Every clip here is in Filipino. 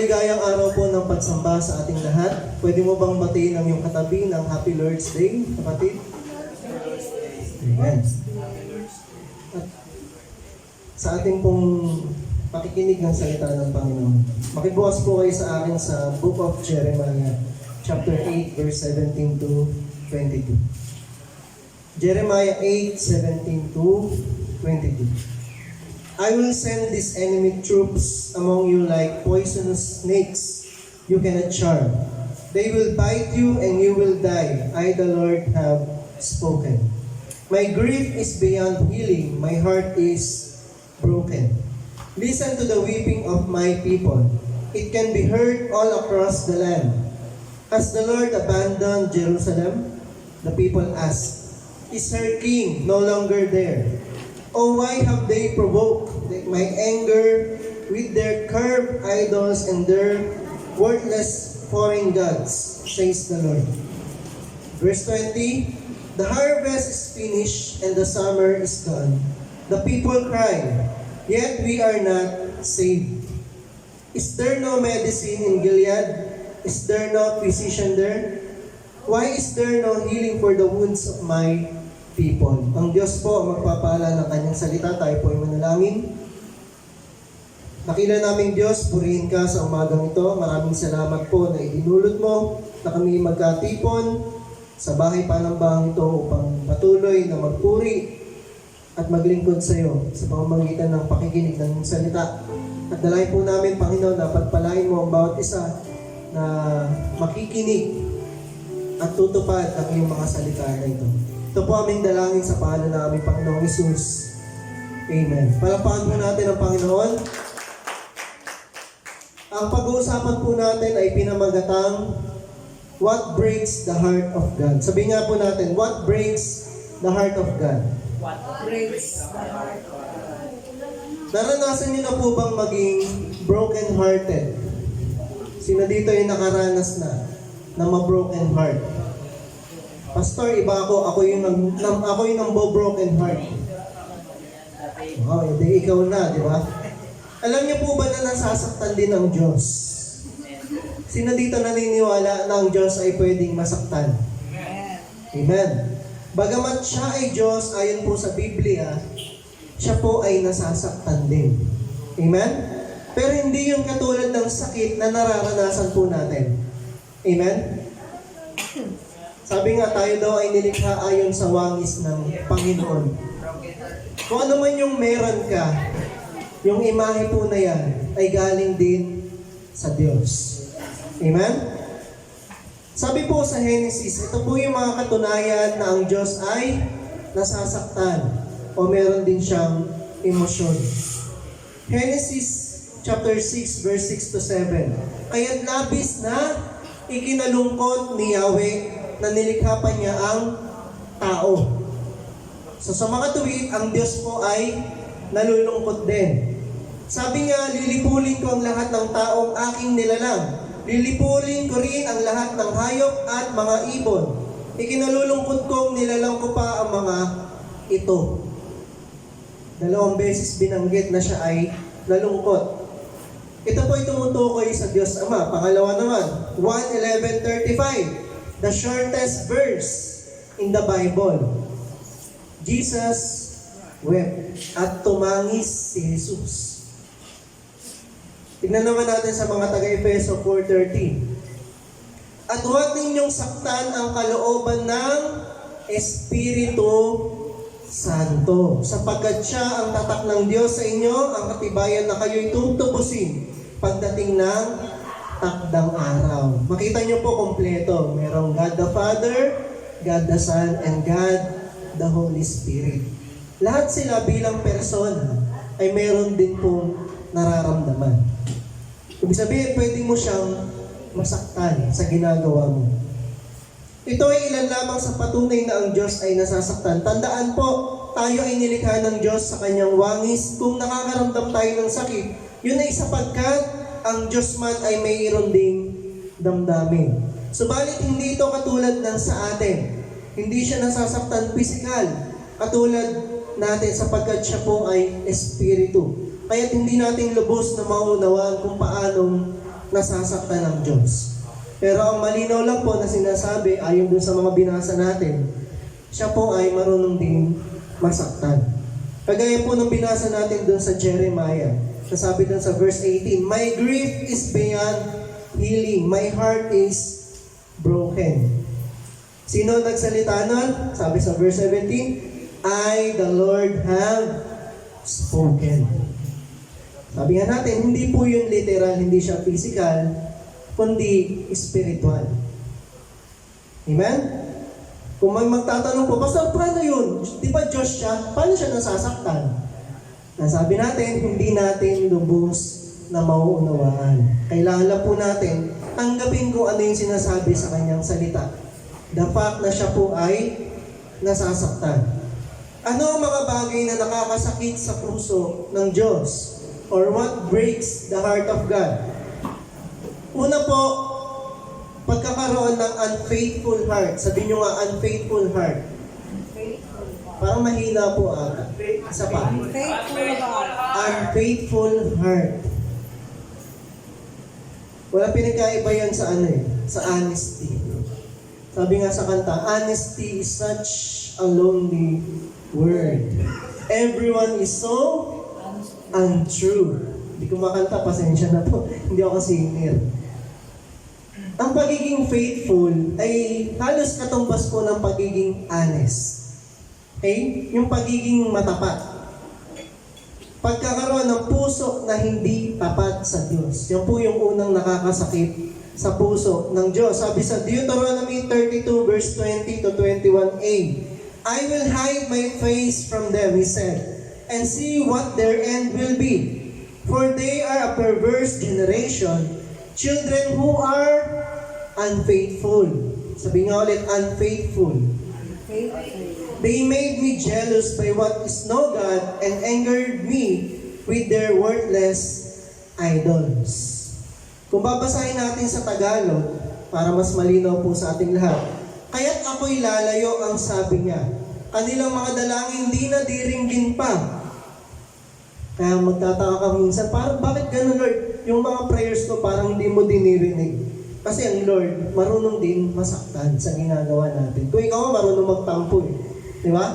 maligayang araw po ng pagsamba sa ating lahat. Pwede mo bang batiin ang iyong katabi ng Happy Lord's Day, kapatid? Amen. At sa ating pong pakikinig ng salita ng Panginoon, makibukas po kayo sa akin sa Book of Jeremiah, chapter 8, verse 17 to 22. Jeremiah 8, 17 to 22. I will send these enemy troops among you like poisonous snakes you cannot charm. They will bite you and you will die. I, the Lord, have spoken. My grief is beyond healing. My heart is broken. Listen to the weeping of my people. It can be heard all across the land. Has the Lord abandoned Jerusalem? The people ask. Is her king no longer there? Oh, why have they provoked my anger with their carved idols and their worthless foreign gods, says the Lord. Verse 20, the harvest is finished and the summer is gone. The people cry, yet we are not saved. Is there no medicine in Gilead? Is there no physician there? Why is there no healing for the wounds of my people? Ang Diyos po ang magpapala ng kanyang salita. Tayo po ay manalangin. Nakila naming Diyos, purihin ka sa umagang ito. Maraming salamat po na idinulot mo na kami magkatipon sa bahay panambahang ito upang patuloy na magpuri at maglingkod sa iyo sa pamamagitan ng pakikinig ng salita. At dalayan po namin, Panginoon, na pagpalain mo ang bawat isa na makikinig at tutupad ang iyong mga salita na ito. Ito po aming dalangin sa pangalan ng aming Panginoong Hesus. Amen. Palakpakan po natin ang Panginoon. Ang pag-uusapan po natin ay pinamagatang What Breaks the Heart of God. Sabihin nga po natin, What Breaks the Heart of God? What breaks the heart of God? Naranasan niyo na po bang maging broken-hearted? Sino dito ay nakaranas na ma-broken heart? Pastor, iba ako yung broken heart. Oh, hindi ikaw na, di ba? Alam niyo po ba na nasasaktan din ang Diyos? Sino dito naniniwala na ang Diyos ay pwedeng masaktan? Amen. Bagamat siya ay Diyos, ayon po sa Biblia, siya po ay nasasaktan din. Amen? Pero hindi yung katulad ng sakit na nararanasan po natin. Amen? Sabi nga, tayo daw ay nilikha ayon sa wangis ng Panginoon. Kung ano man yung meron ka, yung imahe po na yan ay galing din sa Diyos. Amen? Sabi po sa Genesis, ito po yung mga katunayan na ang Diyos ay nasasaktan o meron din siyang emosyon. Genesis chapter 6 verse 6 to 7. Kaya't labis na ikinalungkot ni Yahweh na nilikha pa niya ang tao. So sa mga tuwid, ang Diyos po ay nalulungkot din. Sabi nga, lilipulin ko ang lahat ng taong aking nilalang. Lilipulin ko rin ang lahat ng hayop at mga ibon. Ikinalulungkot kong nilalang ko pa ang mga ito. 2 beses binanggit na siya ay nalungkot. Ito po ay tumutukoy sa Diyos Ama. Pangalawa naman, 1:11:35. The shortest verse in the Bible. Jesus wept at tumangis si Jesus. Tignan naman natin sa mga taga-Efeso 4:13. At huwag ninyong saktan ang kalooban ng Espiritu Santo, sapagkat siya ang tatak ng Diyos sa inyo, ang katibayan na kayo'y tutubusin pagdating ng takdang araw. Makita niyo po kompleto. Merong God the Father, God the Son, and God the Holy Spirit. Lahat sila bilang persona ay meron din pong nararamdaman. Ibig sabihin, pwede mo siyang masaktan sa ginagawa mo. Ito ay ilan lamang sa patunay na ang Diyos ay nasasaktan. Tandaan po, tayo ay nilikha ng Diyos sa kanyang wangis. Kung nakakaramdam tayo ng sakit, yun ay sapagkat ang Diyos man ay mayroon ding damdamin. Subalit hindi ito katulad ng sa atin. Hindi siya nasasaktan pisikal, katulad natin sapagkat siya po ay espiritu. Kaya't hindi natin lubos na maunawaan kung paanong nasasaktan ng Diyos. Pero ang malinaw lang po na sinasabi, ayon dun sa mga binasa natin, siya po ay marunong din masaktan. Kagaya po ng binasa natin dun sa Jeremiah, nasabi dun sa verse 18, "My grief is beyond healing, my heart is broken." Sino nagsalita nun? Sabi sa verse 17, "I, the Lord, have spoken." Sabi nga natin, hindi po yun literal, hindi siya physical, kundi spiritual. Amen? Kung may magtatanong po, Pastor, paano yun? Di ba Diyos siya? Paano siya nasasaktan? Nasabi natin, hindi natin lubos na mauunawaan. Kailangan lang po natin tanggapin kung ano yung sinasabi sa kanyang salita. The fact na siya po ay nasasaktan. Ano ang mga bagay na nakakasakit sa puso ng Diyos? Or what breaks the heart of God? Una po, pagkakaroon ng unfaithful heart. Sabihin nyo nga, unfaithful heart. Faithful God. Parang mahina po ata. Isa pa. Faithful God. Unfaithful heart. Wala pinagkaiba yan sa ano sa honesty. Sabi nga sa kanta, honesty is such a lonely word. Everyone is so untrue. Hindi ko makanta, pasensya na po. Hindi ako singer. Ang pagiging faithful ay halos katumbas po ng pagiging honest. Okay? Yung pagiging matapat. Pagkakaroon ng puso na hindi tapat sa Diyos. Yan po yung unang nakakasakit sa puso ng Diyos. Sabi sa Deuteronomy 32 verse 20 to 21a, "I will hide my face from them," he said, "and see what their end will be. For they are a perverse generation, children who are unfaithful." Sabi nga ulit, unfaithful. Faithful. "They made me jealous by what is no God and angered me with their worthless idols." Kung babasahin natin sa Tagalog, para mas malinaw po sa ating lahat, "Kaya't ako'y lalayo," ang sabi niya. "Kanilang mga dalangin di na diringgin pa." Kaya magtataka ka minsan, parang bakit gano'n Lord? Yung mga prayers ko parang hindi mo dinirinig. Kasi ang Lord, marunong din masaktan sa ginagawa natin. Kung ikaw marunong magtampo Di ba?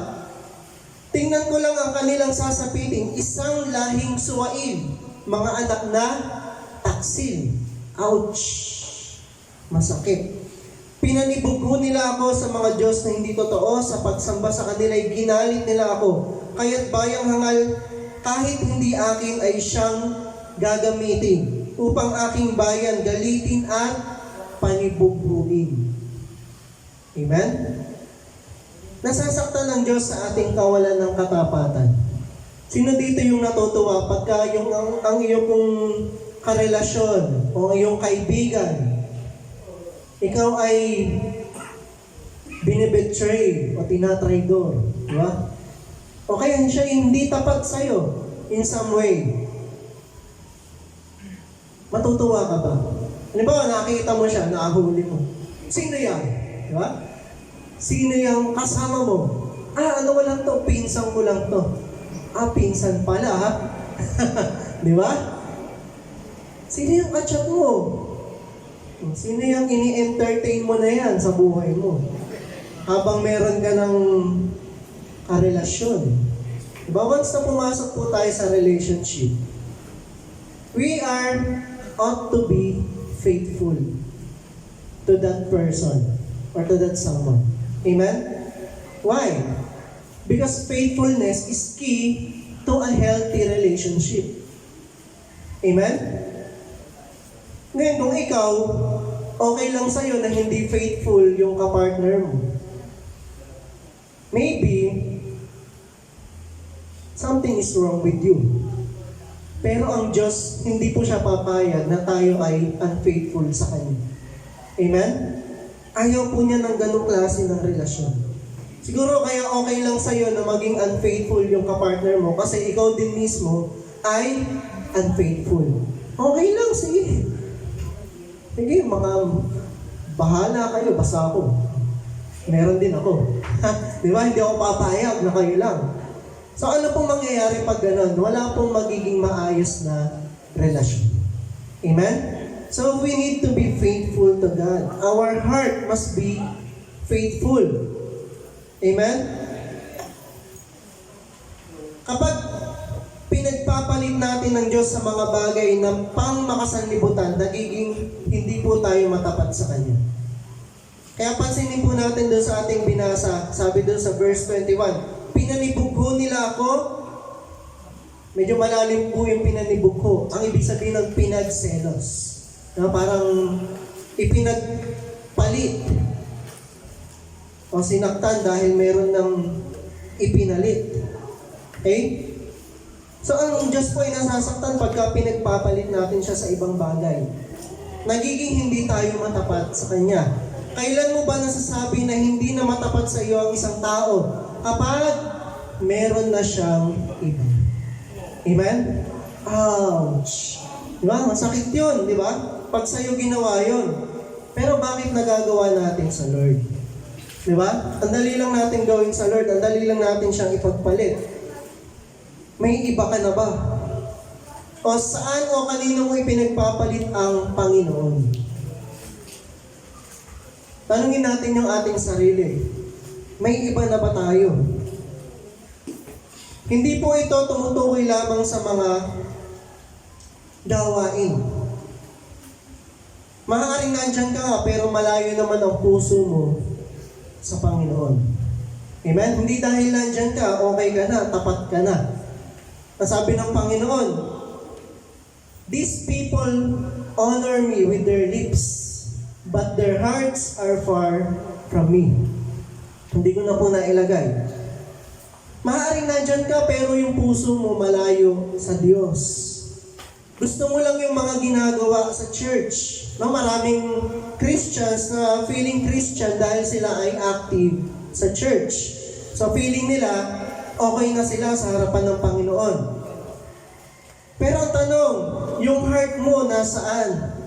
Tingnan ko lang ang kanilang sasapitin, isang lahing suwain, mga anak na taksil. Ouch! Masakit. "Pinanibugo nila ako sa mga Diyos na hindi totoo, sa pagsamba sa kanila'y ginalit nila ako. Kaya't bayang hangal, kahit hindi akin ay siyang gagamitin, upang aking bayan galitin at panibughuin." Amen? Nasasaktan ng Diyos sa ating kawalan ng katapatan. Sino dito yung natutuwa pagka yung ang iyong karelasyon o ang iyong kaibigan, ikaw ay binibetray o tinatraidor, di ba? O kaya siya hindi tapat sa'yo in some way. Matutuwa ka ba? Halimbawa, nakikita mo siya, nakahuli mo. Sino yan? Di ba? Sino yung kasama mo? Ano ko lang to? Pinsan ko lang to. Pinsan pala ha? Di ba? Sino yung kachat mo? Sino yung ini-entertain mo na yan sa buhay mo? Habang meron ka ng karelasyon. Diba? Once na pumasok po tayo sa relationship, we ought to be faithful to that person or to that someone. Amen? Why? Because faithfulness is key to a healthy relationship. Amen? Ngayon, kung ikaw, okay lang sa'yo na hindi faithful yung kapartner mo, maybe, something is wrong with you. Pero ang Diyos, hindi po siya papayag na tayo ay unfaithful sa Kanya. Amen? Ayaw po niya ng ganong klase ng relasyon. Siguro kaya okay lang sa'yo na maging unfaithful yung kapartner mo kasi ikaw din mismo ay unfaithful. Okay lang, sige. Sige, mga bahala kayo, basta ako. Meron din ako. Di ba? Hindi ako papayag na kayo lang. So ano pong mangyayari pag gano'n? Wala pong magiging maayos na relasyon. Amen? So we need to be faithful to God. Our heart must be faithful. Amen? Kapag pinagpapalit natin ng Diyos sa mga bagay na pang makasanlibutan, nagiging hindi po tayo matapat sa Kanya. Kaya pansinin po natin doon sa ating binasa, sabi doon sa verse 21, pinanibog ho nila ako. Medyo malalim po yung pinanibog ho. Ang ibig sabihin ng pinagselos. Na parang ipinagpalit o sinaktan dahil meron ng ipinalit. Okay? So ang Diyos po ay nasasaktan pagka pinagpapalit natin siya sa ibang bagay. Nagiging hindi tayo matapat sa Kanya. Kailan mo ba nasasabi na hindi na matapat sa iyo ang isang tao? Kapag meron na siyang iba. Amen? Ouch! Diba? Masakit yun, di ba? Pag sa'yo ginawa yun. Pero bakit nagagawa natin sa Lord? Di ba? Ang dali lang natin gawin sa Lord. Ang dali lang natin siyang ipagpalit. May iba ka na ba? O saan o kanino mo ipinagpapalit ang Panginoon? Tanungin natin yung ating sarili. May iba na ba tayo? Hindi po ito tumutukoy lamang sa mga gawain. Maaaring nandyan ka nga, pero malayo naman ang puso mo sa Panginoon. Amen? Hindi dahil nandyan ka, okay ka na, tapat ka na. Nasabi ng Panginoon, these people honor me with their lips, but their hearts are far from me. Hindi ko na po nailagay. Maaaring nandyan ka, pero yung puso mo malayo sa Diyos. Gusto mo lang yung mga ginagawa sa church. No, maraming Christians na feeling Christian dahil sila ay active sa church. So feeling nila, okay na sila sa harapan ng Panginoon. Pero ang tanong, yung heart mo nasaan?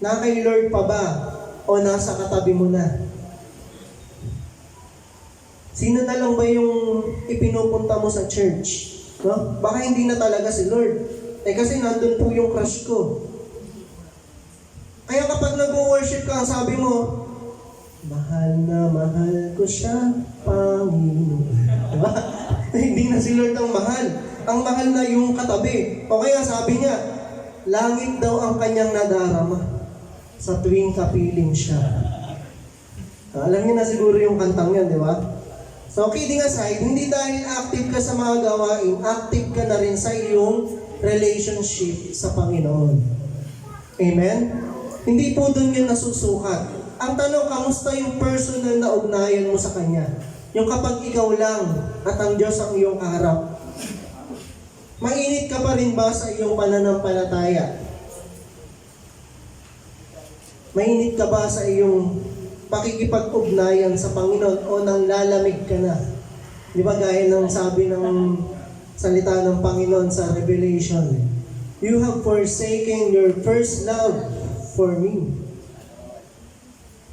Na kay Lord pa ba? O nasa katabi mo na? Sino na lang ba yung ipinupunta mo sa church? No? Baka hindi na talaga si Lord. Kasi nandun po yung crush ko. Kaya kapag nag-worship ka, sabi mo, mahal na mahal ko siya, Panginoon. Diba? Hindi na si Lord ang mahal. Ang mahal na yung katabi. O kaya sabi niya, langit daw ang kanyang nadarama sa tuwing kapiling siya. Alam niyo na siguro yung kantang yan, di ba? So kidding aside, hindi dahil active ka sa mga gawain, active ka na rin sa iyong relationship sa Panginoon. Amen? Hindi po doon yun nasusukat. Ang tanong, kamusta yung personal na ugnayan mo sa Kanya? Yung kapag ikaw lang at ang Diyos ang iyong kaharap. Mainit ka pa rin ba sa iyong pananampalataya? Mainit ka ba sa iyong pakikipag-ugnayan sa Panginoon o nang lalamig ka na? Di ba gaya ng sabi ng salita ng Panginoon sa Revelation, you have forsaken your first love for me.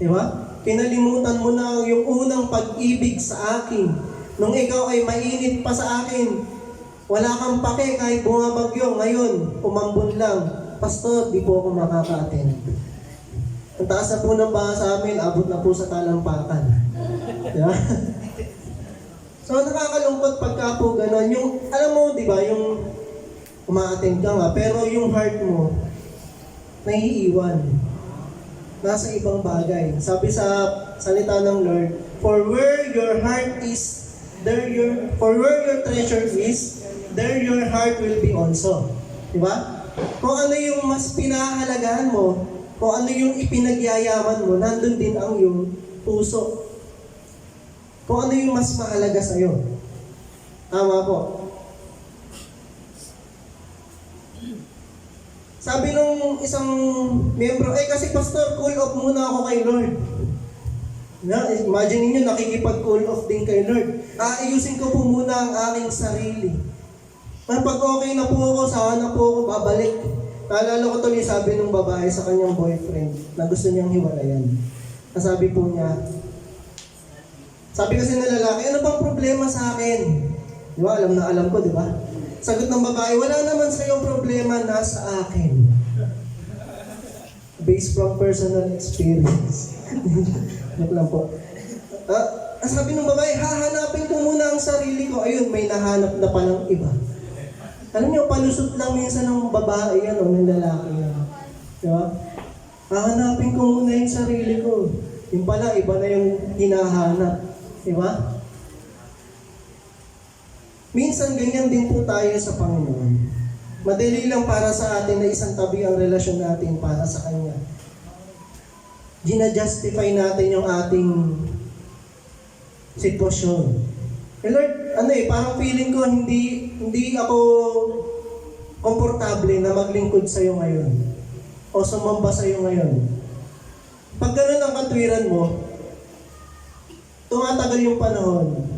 Di ba? Kinalimutan mo na yung unang pag-ibig sa akin. Nung ikaw ay mainit pa sa akin, wala kang pake kahit bumabagyo. Ngayon, umambon lang. Pastor, di po ako makaka-attend. Ang taas na po ng baha sa amin, abot na po sa talampakan. Di ba? So, nakakalungkot pagka po gano'n. Yung, alam mo, di ba, yung uma-attend ka nga, pero yung heart mo, naiiwan. Nasa ibang bagay. Sabi sa salita ng Lord, for where your treasure is, there your heart will be also. Di ba? Kung ano yung mas pinahahalagahan mo, kung ano yung ipinagyayaman mo, nandun din ang iyong puso. Kung ano yung mas mahalaga sa'yo. Tama po. Sabi nung isang miyembro, kasi pastor, cool off muna ako kay Lord. Na, imagine niyo nakikipag-cool off din kay Lord. Ayusin ko po muna ang aking sarili. Pag okay na po ako, saka na po ako babalik. Naalala ko tuloy sabi ng babae sa kanyang boyfriend na gusto niyang hiwalayan. Nasabi po niya, sabi kasi ng lalaki, ano bang problema sa akin? Di ba? Alam na alam ko, di ba? Sagot ng babae, wala naman sa iyong problema, nasa akin. Based from personal experience. Joke lang po. Sabi ng babae, hahanapin ko muna ang sarili ko. Ayun, may nahanap na palang iba. Alam niyo, palusot lang minsan ng babae yan o ng lalaki yan. Diba? Hahanapin ko muna yung sarili ko. Yung pala, iba na yung hinahanap. Diba? Minsan, ganyan din po tayo sa Panginoon. Madali lang para sa atin na isang tabi ang relasyon natin para sa Kanya. Gina-justify natin yung ating sitwasyon. Lord, parang feeling ko hindi ako komportable na maglingkod sa iyo ngayon o sumamba sa iyo ngayon. Pag gano'n ang katwiran mo, tumatagal yung panahon,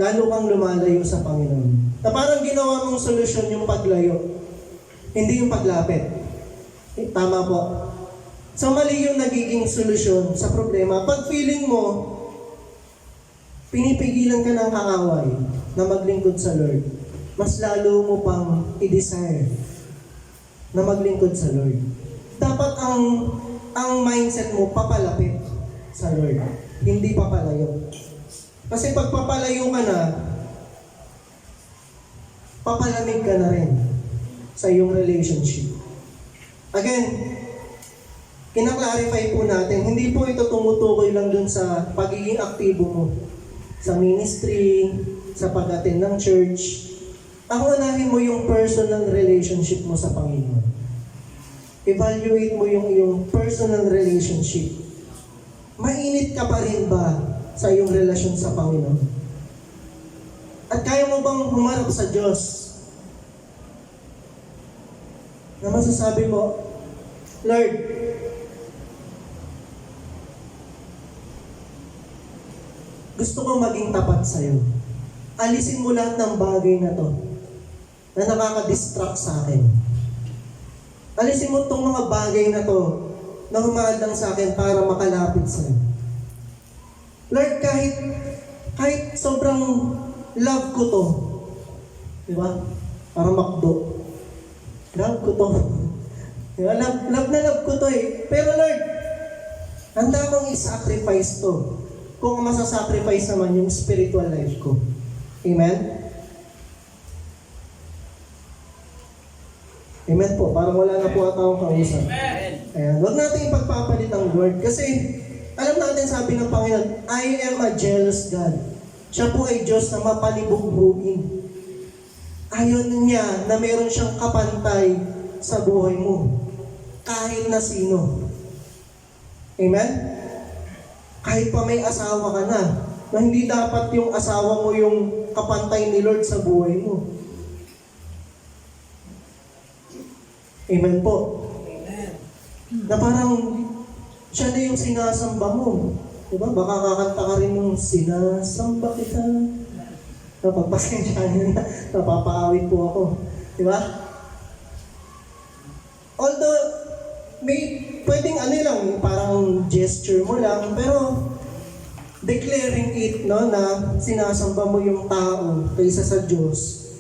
lalo kang lumalayo sa Panginoon. Na parang ginawa mong solusyon yung paglayo, hindi yung paglapit. Tama po. So mali yung nagiging solusyon sa problema. Pag feeling mo, pinipigilan ka ng kaaway na maglingkod sa Lord, mas lalo mo pang i-desire na maglingkod sa Lord. Dapat ang mindset mo papalapit sa Lord, hindi papalayo. Kasi pag papalayo ka na, papalamig ka na rin sa iyong relationship. Again, kinaklarify po natin, hindi po ito tumutukoy lang dun sa pagiging aktibo mo sa ministry, sa pag-attend ng church. Ang unahin mo yung personal relationship mo sa Panginoon. Evaluate mo yung iyong personal relationship. Mainit ka pa rin ba sa iyong relasyon sa Panginoon? At kaya mo bang humarap sa Diyos? Na masasabi mo, Lord, gusto ko maging tapat sa iyo. Alisin mo lahat ng bagay na to na nakaka-distract sa akin. Alisin mo itong mga bagay na to na humahandang sa akin para makalapit sa iyo. Lord, kahit sobrang love ko to, di ba? Para makdo. Love ko to. Diba? Love na love ko to eh. Pero Lord, handa akong i-sacrifice to. Kung masasacrifice naman yung spiritual life ko. Amen? Amen po. Parang wala na po atawang kausap. Ayan. Huwag natin ipagpapalit ang word. Kasi alam natin sabi ng Panginoon, I am a jealous God. Siya po ay Diyos na mapalibugbugin. Ayaw niya na meron siyang kapantay sa buhay mo. Kahit na sino. Amen? Kahit pa may asawa ka na hindi dapat yung asawa mo yung kapantay ni Lord sa buhay mo. Amen po. Amen. Na parang siya na yung sinasamba mo. Diba? Baka kakanta ka rin yung sinasamba kita. Napagpasensya niya na, napapaawit po ako. Diba? Although, may pwedeng lang, parang gesture mo lang, pero declaring it, no, na sinasamba mo yung tao kaysa sa Diyos.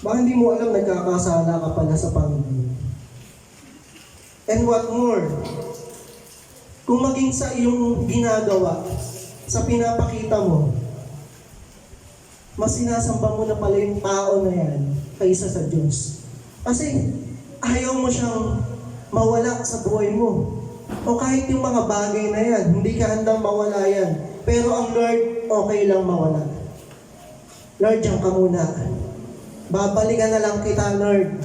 Baka hindi mo alam, nagkakasala ka pala sa Panginoon. And what more, kung maging sa iyong ginagawa, sa pinapakita mo, mas sinasamba mo na pala yung tao na yan kaysa sa Diyos. Kasi ayaw mo siyang mawala sa buhay mo. O kahit yung mga bagay na yan, hindi ka handang mawala yan. Pero ang Lord, okay lang mawala. Lord, diyan ka muna. Babalikan na lang kita, Lord,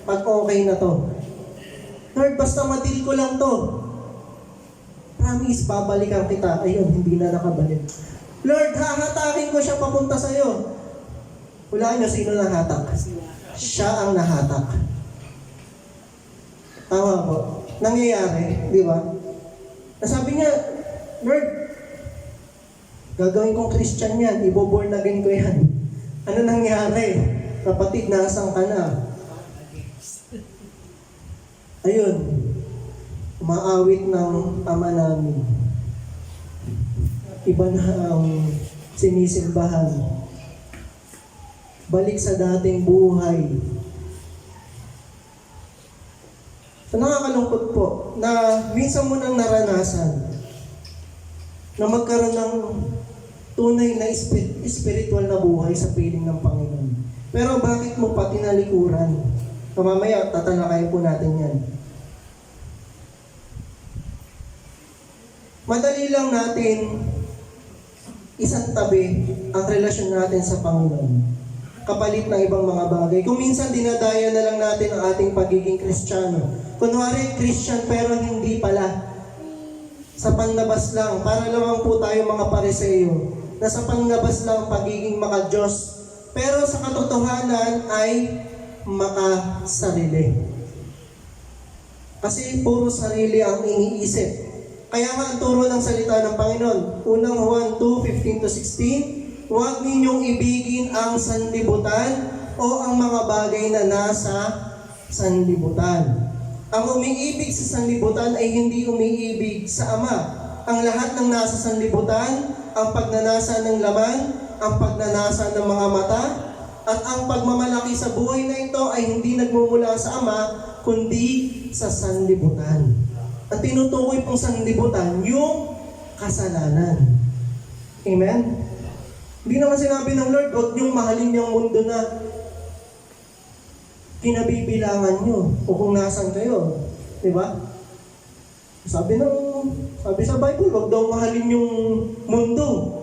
pag okay na to. Lord, basta matil ko lang to. Promise, babalikan kita. Ayun, hindi na nakabalik. Lord, hahatakin ko siya papunta sa'yo. Hulaan niyo, sino nahatak? Siya ang nahatak. Tama po. Nangyayari, di ba? Nasabi niya, Lord, gagawin kong Christian yan, ibo-born again ko yan. Ano nangyari? Kapatid, nasaan ka na? Ayun, umaawit ng ama namin. Iba na ang sinisimbahan. Balik sa dating buhay. So, nakakalungkot po na minsan mo nang naranasan na magkaroon ng tunay na spiritual na buhay sa piling ng Panginoon. Pero bakit mo pa tinalikuran? So, mamaya, tatalakayin po natin yan. Madali lang natin isang tabi ang relasyon natin sa Panginoon kapalit ng ibang mga bagay. Kung minsan dinadaya na lang natin ang ating pagiging Kristiyano. Kunwari, Christian pero hindi pala. Sa panlabas lang, para lamang po tayo mga Pariseo, na sa panlabas lang pagiging maka-Diyos, pero sa katotohanan ay makasarili. Kasi puro sarili ang iniisip. Kaya nga ang turo ng salita ng Panginoon, unang Juan 2:15-16, huwag ninyong ibigin ang sanlibutan o ang mga bagay na nasa sanlibutan. Ang umiibig sa sanlibutan ay hindi umiibig sa Ama. Ang lahat ng nasa sanlibutan, ang pagnanasa ng laman, ang pagnanasa ng mga mata, at ang pagmamalaki sa buhay na ito ay hindi nagmumula sa Ama, kundi sa sanlibutan. Ang tinutukoy pong sanlibutan, yung kasalanan. Amen? Hindi naman sinabi ng Lord, huwag niyong mahalin yung mundo na kinabibilangan niyo o kung nasan kayo. Diba? Sabi sa Bible, huwag daw mahalin yung mundo.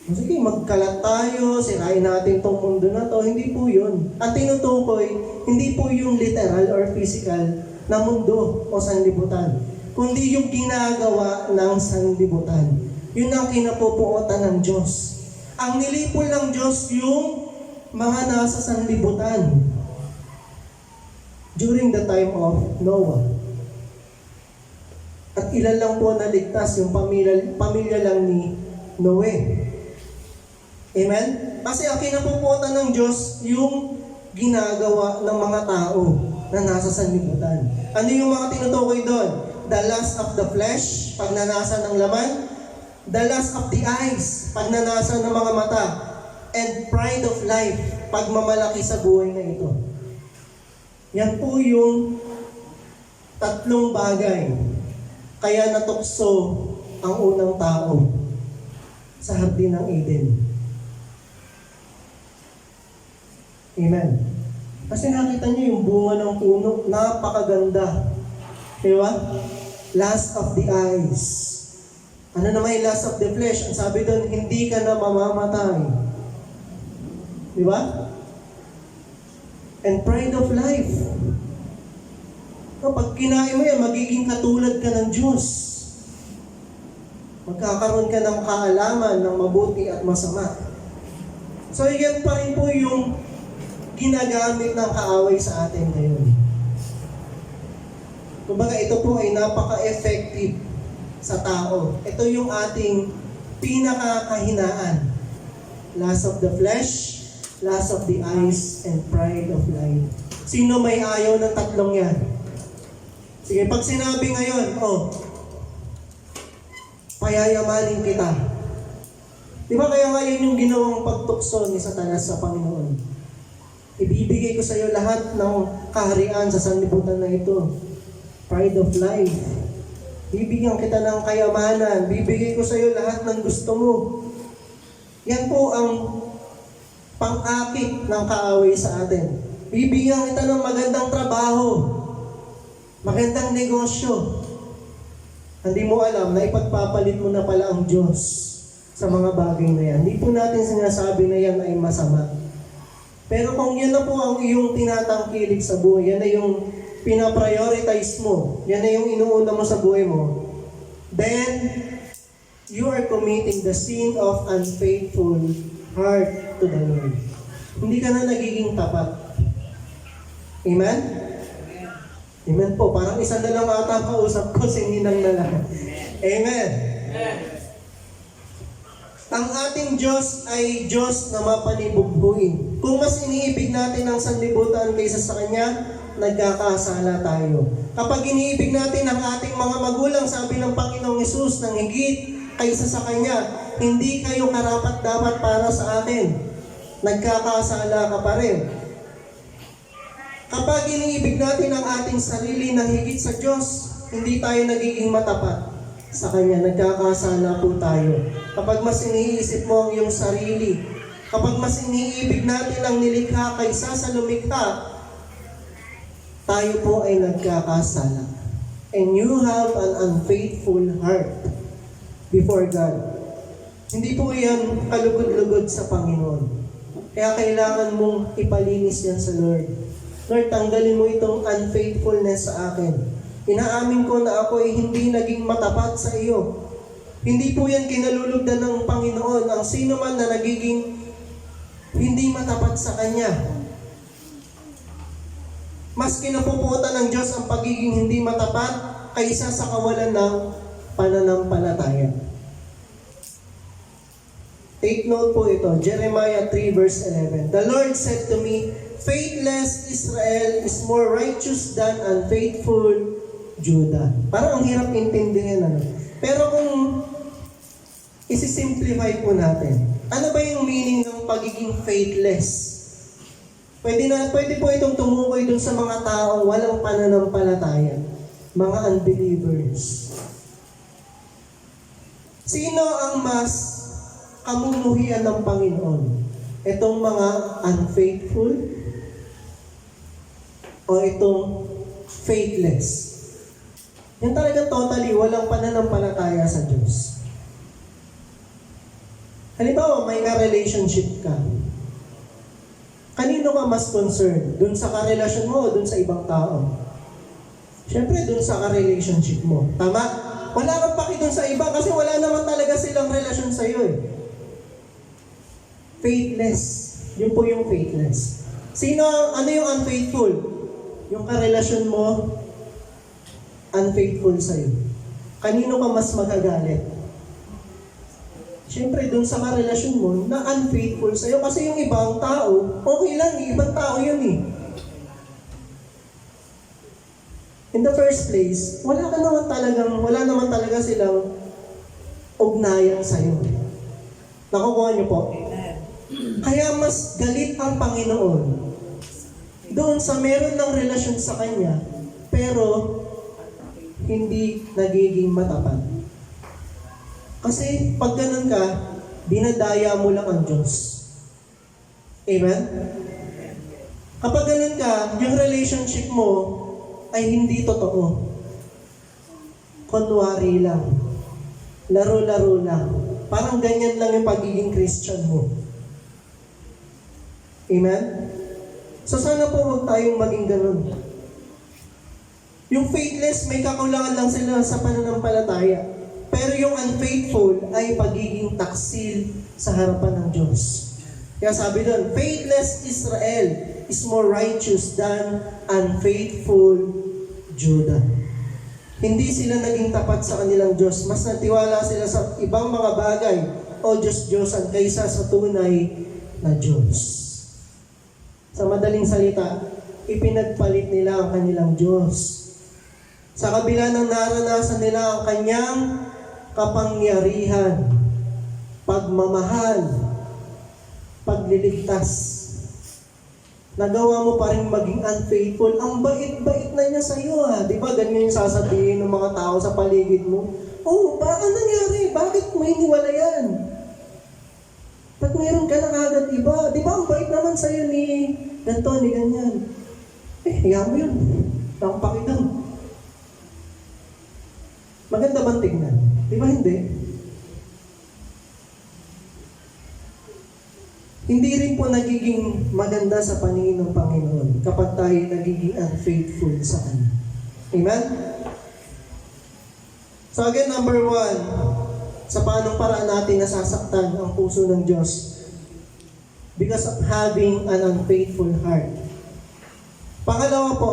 Sige, magkalat tayo, sirain natin tong mundo na to. Hindi po yun. Ang tinutukoy, hindi po yung literal or physical na mundo o sanlibutan, kundi yung ginagawa ng sanlibutan. Yun ang kinapupuotan ng Diyos. Ang nilipol ng Diyos yung mga nasa sanlibutan during the time of Noah. At ilan lang po naligtas, yung pamilya lang ni Noe. Amen? Kasi ang kinapupuotan ng Diyos yung ginagawa ng mga tao na nasa sanlibutan. Ano yung mga tinutukoy doon? The lust of the flesh, pagnanasa ng laman. The lust of the eyes, pagnanasa ng mga mata. And pride of life, pagmamalaki sa buhay na ito. Yan po yung tatlong bagay. Kaya natukso ang unang tao sa hardin ng Eden. Amen. Kasi nakita niyo yung bunga ng puno, napakaganda. Diba? Lust of the eyes. Ano naman yung lust of the flesh? Ang sabi doon, hindi ka na mamamatay. Diba? And pride of life. Kapag kinain mo yan, magiging katulad ka ng Diyos. Magkakaroon ka ng kaalaman ng mabuti at masama. So yan pa rin po yung ginagamit ng kaaway sa atin ngayon. Kumbaga ito po ay napaka-effective sa tao. Ito yung ating pinakakahinaan. Lust of the flesh, lust of the eyes, and pride of life. Sino may ayaw ng tatlong yan? Sige, pag sinabi ngayon, payayamanin kita. Di ba kaya nga yun yung ginawang pagtukso ni Satanas sa Panginoon? Ibibigay ko sa iyo lahat ng kaharian sa sanlibutan na ito. Pride of life. Bibigyan kita ng kayamanan. Bibigay ko sa iyo lahat ng gusto mo. Yan po ang pang-akit ng kaaway sa atin. Bibigyan kita ng magandang trabaho. Magandang negosyo. Hindi mo alam na ipagpapalit mo na pala ang Diyos sa mga bagay na yan. Hindi po natin sinasabi na yan ay masama. Pero kung yan na po ang iyong tinatangkilik sa buhay, yan na yung pinaprioritize mo, yan na yung inuuna mo sa buhay mo, then you are committing the sin of unfaithful heart to the Lord. Hindi ka na nagiging tapat. Amen? Amen po. Parang isa na lang ata kausap ko, sininang na lang. Amen? Amen. Ang ating Diyos ay Diyos na mapanibugbuin. Kung mas iniibig natin ang sanlibutan kaysa sa Kanya, nagkakasala tayo. Kapag iniibig natin ang ating mga magulang, sabi ng Panginoong Hesus, ng higit kaysa sa Kanya, hindi kayo karapat-dapat para sa akin. Nagkakasala ka pa rin. Kapag iniibig natin ang ating sarili na higit sa Diyos, hindi tayo nagiging matapat sa Kanya. Nagkakasala po tayo. Kapag mas iniisip mo ang iyong sarili, kapag mas iniibig natin ang nilikha kaysa sa lumikha, tayo po ay nagkakasala. And you have an unfaithful heart before God. Hindi po yan kalugod-lugod sa Panginoon. Kaya kailangan mong ipalinis yan sa Lord. Lord, tanggalin mo itong unfaithfulness sa akin. Inaamin ko na ako ay hindi naging matapat sa iyo. Hindi po yan kinalulugdan ng Panginoon. Ang sino man na nagiging hindi matapat sa Kanya. Mas kinapuputan ng Diyos ang pagiging hindi matapat kaysa sa kawalan ng pananampalataya. Take note po ito, Jeremiah 3 verse 11. The Lord said to me, faithless Israel is more righteous than unfaithful Judah. Parang ang hirap intindihin. Pero kung isi-simplify po natin, ano ba yung meaning ng pagiging faithless? Pwede po itong tumukoy dun sa mga tao walang pananampalataya, mga unbelievers. Sino ang mas kamumuhian ng Panginoon? Itong mga unfaithful o itong faithless? Yan talaga totally walang pananampalataya sa Diyos. Halimbawa, may ka-relationship ka. Kanino ka mas concerned? Dun sa karelasyon mo o dun sa ibang tao? Siyempre, dun sa ka-relationship mo. Tama? Wala kang paki dun sa iba kasi wala naman talaga silang relasyon sa iyo eh. Faithless. Yun po yung faithless. Ano yung unfaithful? Yung karelasyon mo, unfaithful sa'yo. Kanino ka mas magagalit? Siyempre, dun sa karelasyon mo na unfaithful sa'yo kasi yung ibang tao, okay lang, ibang tao yun eh. In the first place, wala naman talaga silang ugnayan sa'yo. Nakukuha niyo po? Kaya mas galit ang Panginoon doon sa meron ng relasyon sa Kanya, pero hindi nagiging matapat. Kasi pag ganun ka, dinadaya mo lang ang Diyos. Amen? Kapag ganun ka, yung relationship mo ay hindi totoo. Kunwari lang. Laro-laro lang. Parang ganyan lang yung pagiging Christian mo. Amen? So sana po huwag tayong maging ganun. Yung faithless, may kakulangan lang sila sa pananampalataya. Pero yung unfaithful ay pagiging taksil sa harapan ng Diyos. Kaya sabi doon, faithless Israel is more righteous than unfaithful Judah. Hindi sila naging tapat sa kanilang Diyos. Mas natiwala sila sa ibang mga bagay o Diyos-Diyosan kaysa sa tunay na Diyos. Sa madaling salita, ipinagpalit nila ang kanilang Diyos. Sa kabila ng naranasan nila ang Kanyang kapangyarihan, pagmamahal, pagliligtas, nagawa mo pa rin maging unfaithful. Ang bait-bait na niya sa iyo ha. Di ba ganyan yung sasabihin ng mga tao sa paligid mo? Oh, baka nangyari? Bakit mo hiniwalayan? Ba't mayroon ka na agad iba? Di ba ang bait naman sa iyo ni ganito, ni ganyan? Hiya mo yun. Ang pakitang. Maganda bang tingnan? Di ba hindi? Hindi rin po nagiging maganda sa paningin ng Panginoon kapag tayo nagiging unfaithful sa Kanya. Amen? So again, number 1, sa paanong paraan natin nasasaktan ang puso ng Diyos because of having an unfaithful heart. Pangalawa po,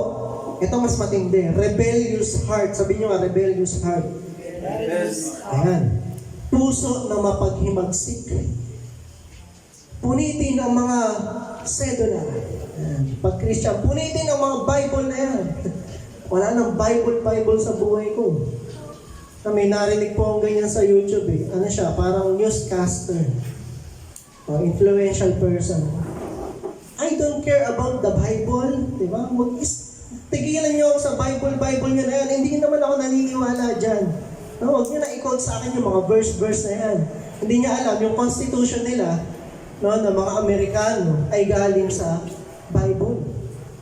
ito mas matindi, rebellious heart. Sabihin nyo nga, rebellious heart. Yes. Ayan. Puso na mapaghimagsik. Punitin ang mga sedula. Pag Christian, punitin ang mga Bible na yan. Wala nang Bible sa buhay ko. May narinig po ang ganyan sa YouTube eh. Ano siya? Parang newscaster. O influential person. I don't don't care about the Bible, di ba? Tigilan niyo ako sa Bible niyo na yan. Hindi naman ako naniniwala dyan. No, huwag niyo na i-quote sa akin yung mga verse na yan. Hindi niya alam, yung constitution nila, no, ng mga Amerikano, ay galing sa Bible.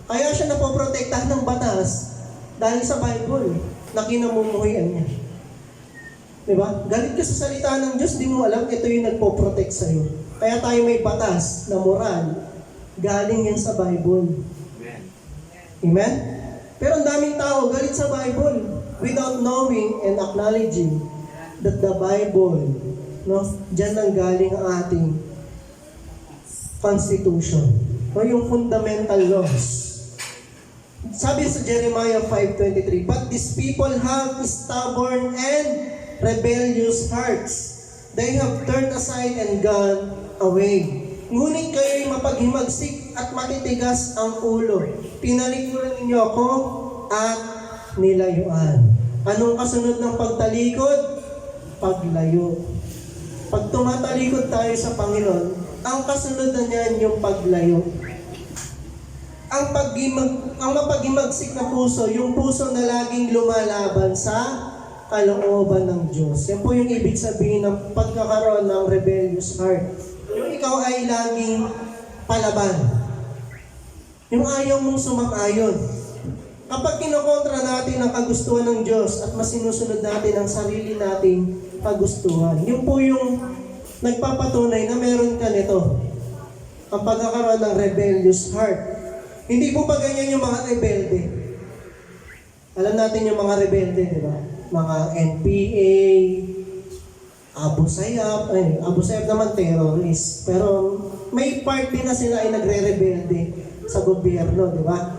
Kaya siya napoprotektahan ng batas dahil sa Bible na kinamumuhian niya. Diba? Galit ka sa salita ng Diyos, di mo alam, ito yung nagpo-protect sa'yo. Kaya tayo may batas na moral, galing yan sa Bible. Amen? Pero ang daming tao galit sa Bible without knowing and acknowledging that the Bible, no, dyan ang galing ang ating constitution. O yung fundamental laws. Sabi sa Jeremiah 5:23, "But these people have stubborn and rebellious hearts. They have turned aside and gone away. Ngunit kayo'y mapaghimagsik at matitigas ang ulo. Pinalikuran ninyo ako at nilayuan." Anong kasunod ng pagtalikod? Paglayo. Pag tumatalikod tayo sa Panginoon, ang kasunod na niyan yung paglayo. Ang mapaghimagsik na puso, yung puso na laging lumalaban sa kalooban ng Diyos. Yan po yung ibig sabihin ng pagkakaroon ng rebellious heart. Yung ikaw ay laging palaban. Yung ayaw mong sumang-ayon. Kapag kinokontra natin ang kagustuhan ng Diyos at mas sinusunod natin ang sarili nating kagustuhan, yun po yung nagpapatunay na meron ka nito. Ang pagkakaroon ng rebellious heart. Hindi po ba ganyan yung mga rebelde? Alam natin yung mga rebelde, di ba? Mga NPA, Abu Sayyaf naman terrorist. Pero may part din na sila ay nagre-rebelde sa gobyerno, di ba?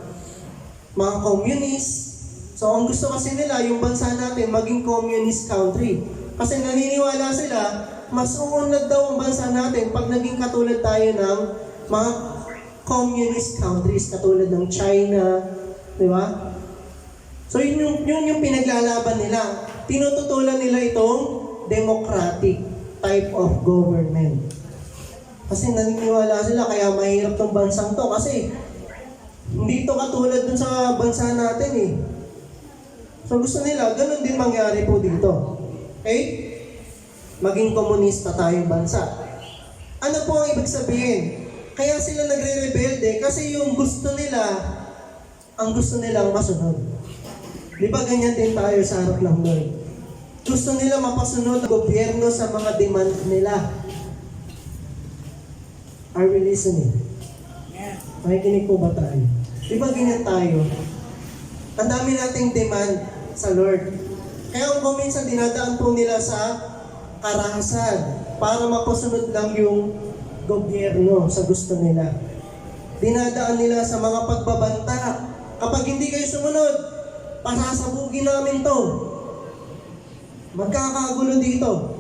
Mga communist. So ang gusto kasi nila, yung bansa natin maging communist country. Kasi naniniwala sila, mas uunlad daw ang bansa natin pag naging katulad tayo ng mga communist countries katulad ng China, di ba? So yun yung pinaglalaban nila. Tinututulan nila itong democratic type of government. Kasi naniniwala sila kaya mahirap tong bansang to kasi hindi ito katulad dun sa bansa natin eh. So gusto nila, ganun din mangyari po dito. Okay? Maging komunista tayong bansa. Ano po ang ibig sabihin? Kaya sila nagre-rebelde kasi yung gusto nila, ang gusto nilang masunod. Di ba ganyan din tayo sa harap ng Lord? Gusto nila mapasunod ang gobyerno sa mga demand nila. Are we listening? Makikinig po ba tayo? Di ba ganyan tayo? Ang dami nating demand sa Lord. Kaya kung minsan dinadaan po nila sa karahasan para mapasunod lang yung gobyerno sa gusto nila. Dinadaan nila sa mga pagbabanta. Kapag hindi kayo sumunod, pasasabugin namin to. Magkakagulo dito.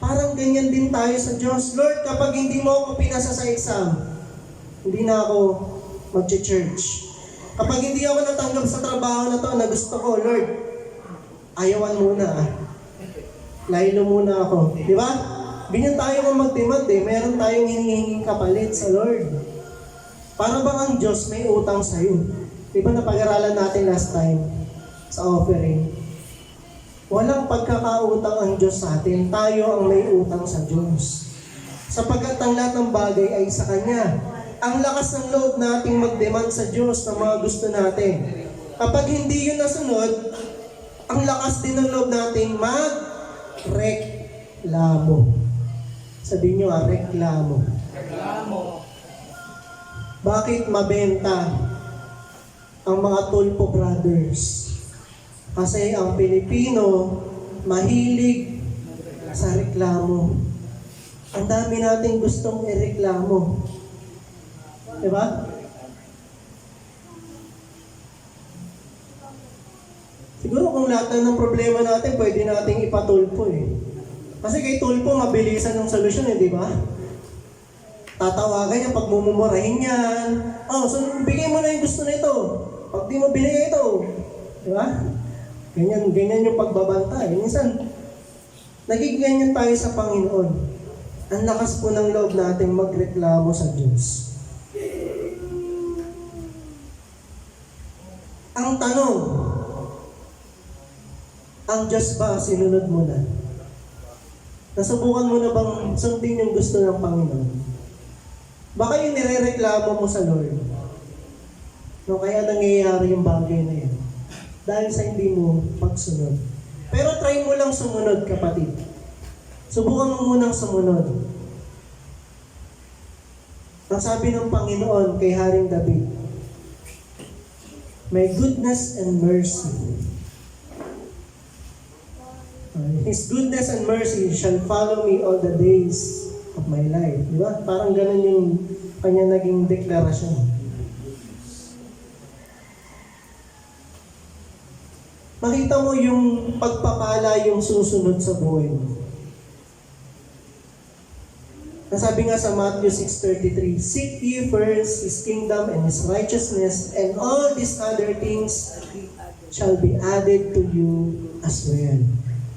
Parang ganyan din tayo sa Diyos. Lord, kapag hindi mo ako pinasa sa exam, hindi na ako mag-church. Kapag hindi ako natanggap sa trabaho na to na gusto ko, Lord, ayawan muna ah. Laylo muna ako. Di ba? Ganyan tayo kung mag-demand eh. Meron tayong hinihinging kapalit sa Lord. Para bang ang Diyos may utang sa'yo? Di ba napag-aralan natin last time sa offering? Walang pagkakautang ang Diyos sa atin. Tayo ang may utang sa Diyos. Sapagkat ang lahat ng bagay ay sa Kanya. Ang lakas ng loob nating mag-demand sa Diyos ng mga gusto natin. Kapag hindi yun nasunod, ang lakas din ng loob nating mag-reklamo. Sabihin nyo reklamo. Reklamo. Bakit mabenta ang mga Tulpo Brothers? Kasi ang Pilipino mahilig sa reklamo. Ang dami nating gustong ireklamo. Diba? Siguro kung lahat ng problema natin, pwede nating ipatulpo eh. Kasi kay Tulpo, mabilisan yung solusyon eh, di ba? Tatawagan niya, pag mumumurahin yan. Oh, so bigay mo na yung gusto nito. Pag di mo binigay ito. Di ba? Ganyan yung pagbabanta eh. Minsan, naging ganyan tayo sa Panginoon. Ang lakas po ng loob natin magreklamo sa Diyos. Ang tanong, ang Diyos ba sinunod mo na? Nasubukan mo na bang sundin yung gusto ng Panginoon? Baka yung nirereklamo mo sa Lord. No, kaya nangyayari yung bagay na yun. Dahil sa hindi mo pagsunod. Pero try mo lang sumunod, kapatid. Subukan mo munang sumunod. Ang sabi ng Panginoon kay Haring David, "My goodness and mercy, His goodness and mercy shall follow me all the days of my life." Di ba? Parang ganun yung kanya naging deklarasyon. Makita mo yung pagpapala yung susunod sa buhay mo. Nasabi nga sa Matthew 6:33, "Seek ye first His kingdom and His righteousness, and all these other things shall be added to you as well."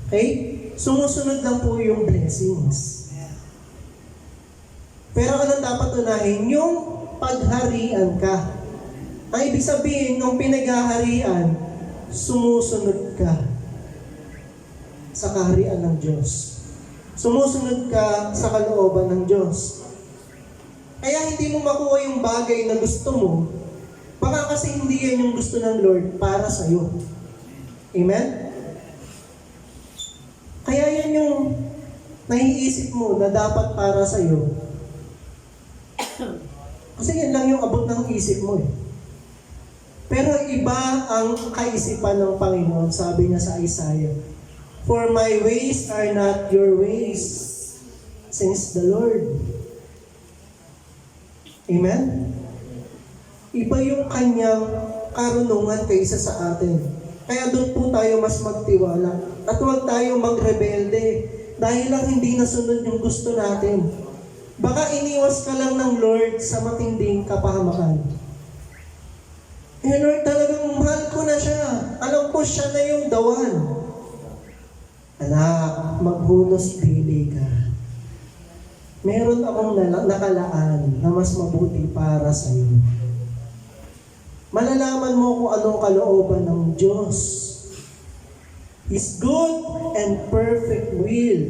Okay? Sumusunod lang po yung blessings. Pero anong dapat unahin? Yung pagharian ka. Ang ibig sabihin, nung pinaghaharian, sumusunod ka sa kaharian ng Diyos. Sumusunod ka sa kalooban ng Diyos. Kaya hindi mo makuha yung bagay na gusto mo, baka kasi hindi yan yung gusto ng Lord para sa'yo. Amen? Kaya yan yung naiisip mo na dapat para sa'yo. Kasi yan lang yung abot ng isip mo eh. Pero iba ang kaisipan ng Panginoon, sabi niya sa Isaiah, "For my ways are not your ways, says the Lord." Amen? Iba yung kanyang karunungan kaysa sa atin. Kaya doon po tayo mas magtiwala. At huwag tayo magrebelde dahil lang hindi nasunod yung gusto natin. Baka iniwas ka lang ng Lord sa matinding kapahamakan. Lord, talagang mahal ko na siya. Alam ko siya na yung the one. Anak, maghunos dili ka. Meron akong nakalaan na mas mabuti para sa iyo. Malalaman mo kung anong kalooban ng Diyos. His good and perfect will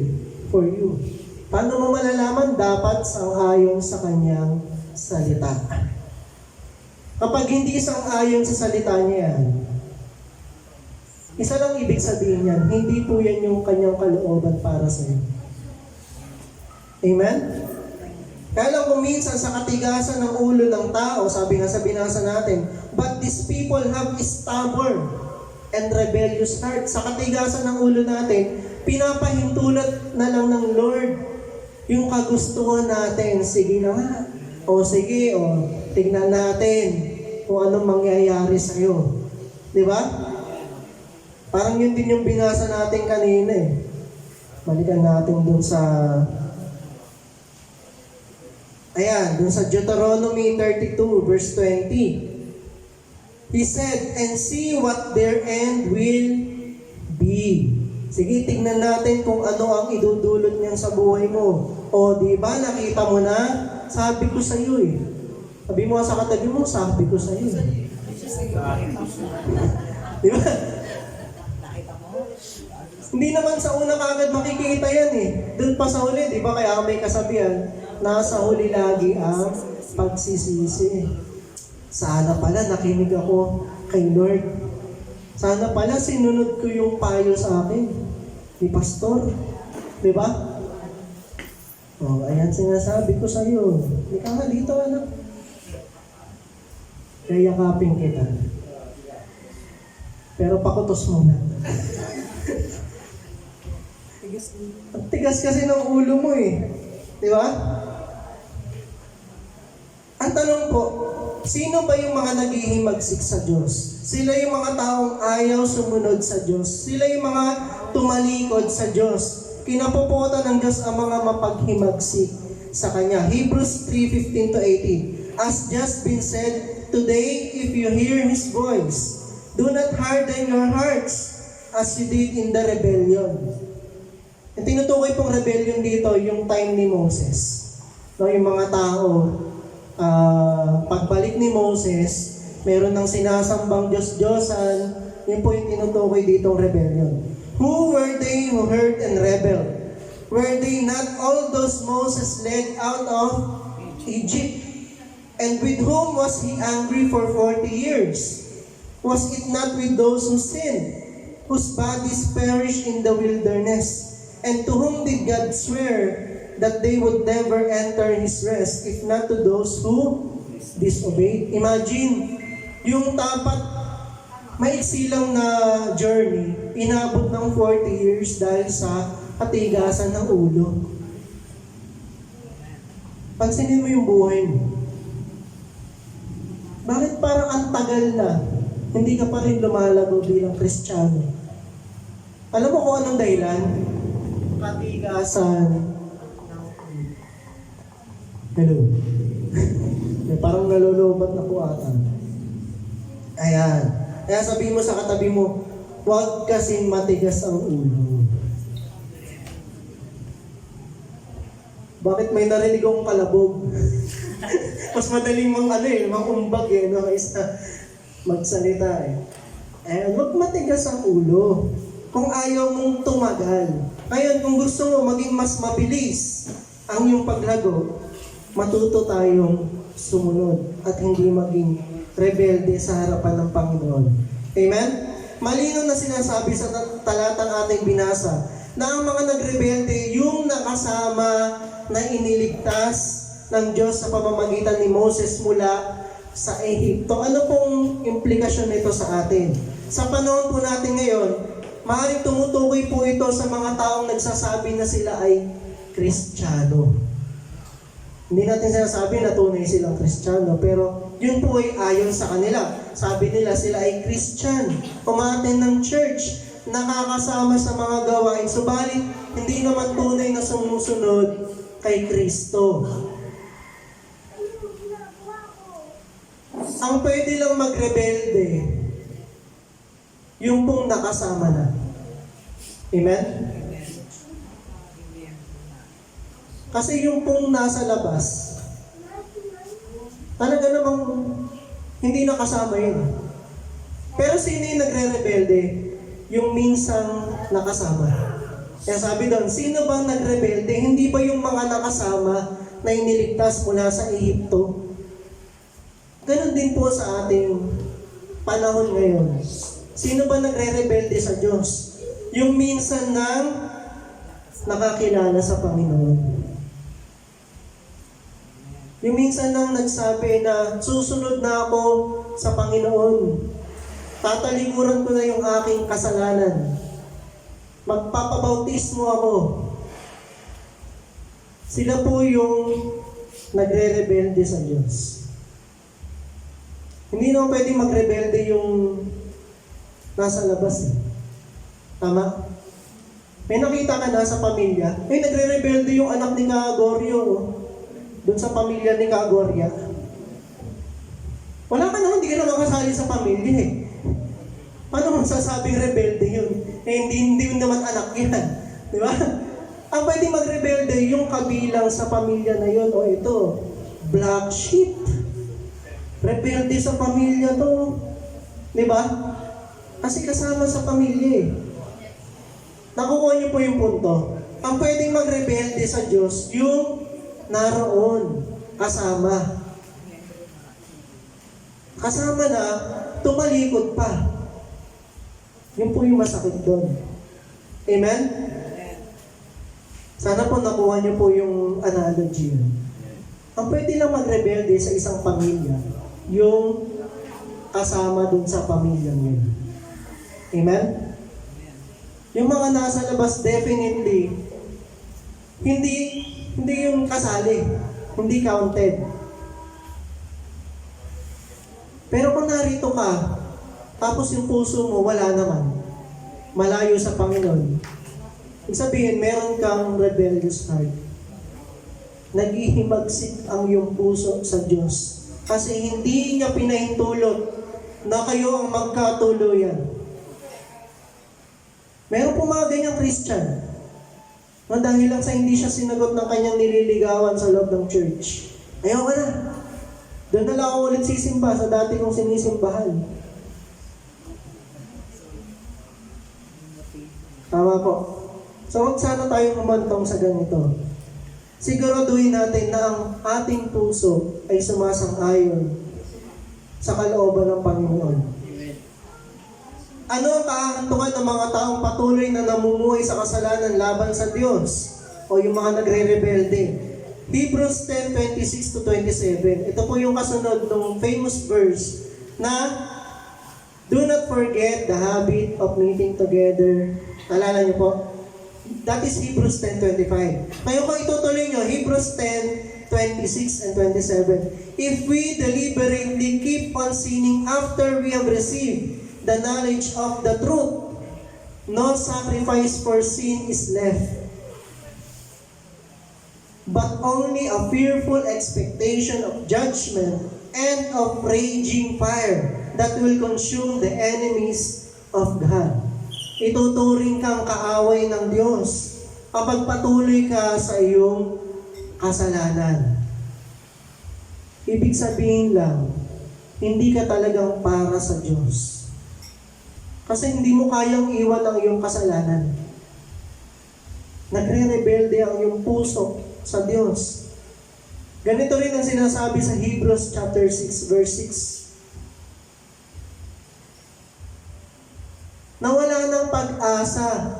for you. Paano mo malalaman? Dapat sang-ayon sa kanyang salita. Kapag hindi sang-ayon sa salita niya yan, isa lang ibig sabihin yan, hindi po yan yung kanyang kalooban para sa iyo. Amen? Kaya lang kung minsan sa katigasan ng ulo ng tao, sabi nga sa binasa natin, "But these people have a stubborn and rebellious heart." Sa katigasan ng ulo natin, pinapahintulot na lang ng Lord yung kagustuhan natin. Sige na nga. O sige, tignan natin kung anong mangyayari sa'yo. Di ba? Parang yun din yung binasa natin kanina eh. Balikan natin dun sa dun sa Deuteronomy 32 verse 20. He said, "And see what their end will be." Sige, tignan natin kung ano ang idudulot niyan sa buhay mo. O, di ba, nakita mo na? Sabi ko sa iyo eh. Sabi mo sa katabi mo, sabi ko sa iyo. Di ba? Hindi naman sa una kagad makikita yan eh. Doon pa sa huli, di ba? Kaya may kasabihan, nasa huli lagi ang pagsisisi. Sana pala nakinig ako kay Lord. Sana pala sinunod ko yung payo sa akin ni Pastor. Di ba? Ayan sinasabi ko sa iyo. Ika nga dito, anak. Yayakapin kita. Pero pakutos muna. Ang tigas kasi ng ulo mo eh. Di ba? Ang tanong po, sino ba yung mga naghihimagsik sa Diyos? Sila yung mga taong ayaw sumunod sa Diyos. Sila yung mga tumalikod sa Diyos. Kinapuputan ng Diyos ang mga mapaghimagsik sa Kanya. Hebrews 3:15-18. As just been said, today if you hear His voice, do not harden your hearts as you did in the rebellion. Ang tinutukoy pong rebellion dito, yung time ni Moses. No, yung mga tao, pagbalik ni Moses, meron ng sinasambang Diyos-Diyosan, yun po yung tinutukoy ditong rebellion. Who were they who heard and rebelled? Were they not all those Moses led out of Egypt? And with whom was he angry for 40 years? Was it not with those who sinned, whose bodies perished in the wilderness? And to whom did God swear that they would never enter His rest, if not to those who disobeyed? Imagine, yung tapat, maiksi lang na journey, inabot ng 40 years dahil sa katigasan ng ulo. Pansinin mo yung buhay mo. Bakit parang ang tagal na, hindi ka pa rin lumalago bilang Kristiyano? Alam mo kung anong dahilan? Katigasan. Hello. Parang nalulubat na po ata. Ayan. Kaya sabihin mo sa katabi mo, huwag kasing matigas ang ulo. Bakit may narinig akong kalabog? Mas madaling makumbag no, kaysa magsalita huwag matigas ang ulo. Kung ayaw mong tumagal. Ngayon, kung gusto mo maging mas mabilis ang iyong paglago, matuto tayong sumunod at hindi maging rebelde sa harapan ng Panginoon. Amen? Malinaw na sinasabi sa talatang ating binasa na ang mga nagrebelde, yung nakasama na iniligtas ng Diyos sa pamamagitan ni Moses mula sa Ehipto. Ano pong implikasyon nito sa atin? Sa panahon po natin ngayon, maaaring tumutukoy po ito sa mga taong nagsasabi na sila ay Kristiyano. Hindi natin sinasabi na tunay silang Kristiyano, pero yun po ay ayon sa kanila. Sabi nila sila ay Christian, umaten ng church, nakakasama sa mga gawain, subalit hindi naman tunay na sumusunod kay Kristo. Ang pwede lang magrebelde, yung pong nakasama na. Amen? Kasi yung pong nasa labas, talaga namang hindi nakasama yun. Pero sino yung nagre-rebelde? Yung minsang nakasama. Kaya sabi doon, sino bang nagrebelde? Hindi ba yung mga nakasama na iniligtas mula sa Ehipto? Ganon din po sa ating panahon ngayon. Sino ba nagre-rebelde sa Diyos? Yung minsan nang nakakilala sa Panginoon. Yung minsan nang nagsabi na susunod na ako sa Panginoon. Tatalikuran ko na yung aking kasalanan. Magpapabautismo ako. Sila po yung nagre-rebelde sa Diyos. Hindi naman pwedeng magrebelde yung nasa labas. Tama? May nakita ka na sa pamilya, may nagre-rebelde yung anak ni Kagorio. Doon sa pamilya ni Kagoria. Wala ka naman, hindi ka naman kasali sa pamilya eh. Paano masasabing rebelde yun? Hindi naman anak yan. Di ba? Ang pwedeng magrebelde yung kabilang sa pamilya na yun. O ito, black sheep. Rebelde sa pamilya to. Di ba? Kasi kasama sa pamilya eh. Nakukuha niyo po yung punto. Ang pwedeng magrebelde sa Diyos, yung naroon, kasama. Kasama na, tumalikod pa. Yun po yung masakit doon. Amen? Sana po nakuha niyo po yung analogy. Ang pwede lang magrebelde sa isang pamilya, yung kasama dun sa pamilya niyo. Amen? Yung mga nasa labas, definitely, hindi yung kasali, hindi counted. Pero kung narito ka, tapos yung puso mo, wala naman, malayo sa Panginoon, ibig sabihin, meron kang rebellious heart. Naghihimagsik ang iyong puso sa Diyos. Kasi hindi niya pinahintulot na kayo ang magkatuluyan. Meron po mga ganyang Christian na dahil lang sa hindi siya sinagot ng kanyang nililigawan sa loob ng church. Ayaw ka na. Doon na lang ako ulit sisimba sa dati kong sinisimbahan. Tama po. So huwag sana tayong umantong sa ganito. Siguraduhin natin na ang ating puso ay sumasang-ayon sa kalooban ng Panginoon. Ano ang kahantungan ng mga taong patuloy na namumuhay sa kasalanan laban sa Diyos? O yung mga nagre-rebelde? Hebrews 10:26-27. Ito po yung kasunod ng famous verse na do not forget the habit of meeting together. Alala niyo po? That is Hebrews 10:25. Ngayon kung itutuloy niyo, Hebrews 10:26 and 27. If we deliberately keep on sinning after we have received the knowledge of the truth, no sacrifice for sin is left, but only a fearful expectation of judgment and of raging fire that will consume the enemies of God. Ituturing kang kaaway ng Diyos kapag patuloy ka sa iyong kasalanan. Ibig sabihin lang, hindi ka talagang para sa Diyos. Kasi hindi mo kayang iwan ang iyong kasalanan. Nagre-rebelde ang iyong puso sa Diyos. Ganito rin ang sinasabi sa Hebrews chapter 6 verse 6. Nawala ng pag-asa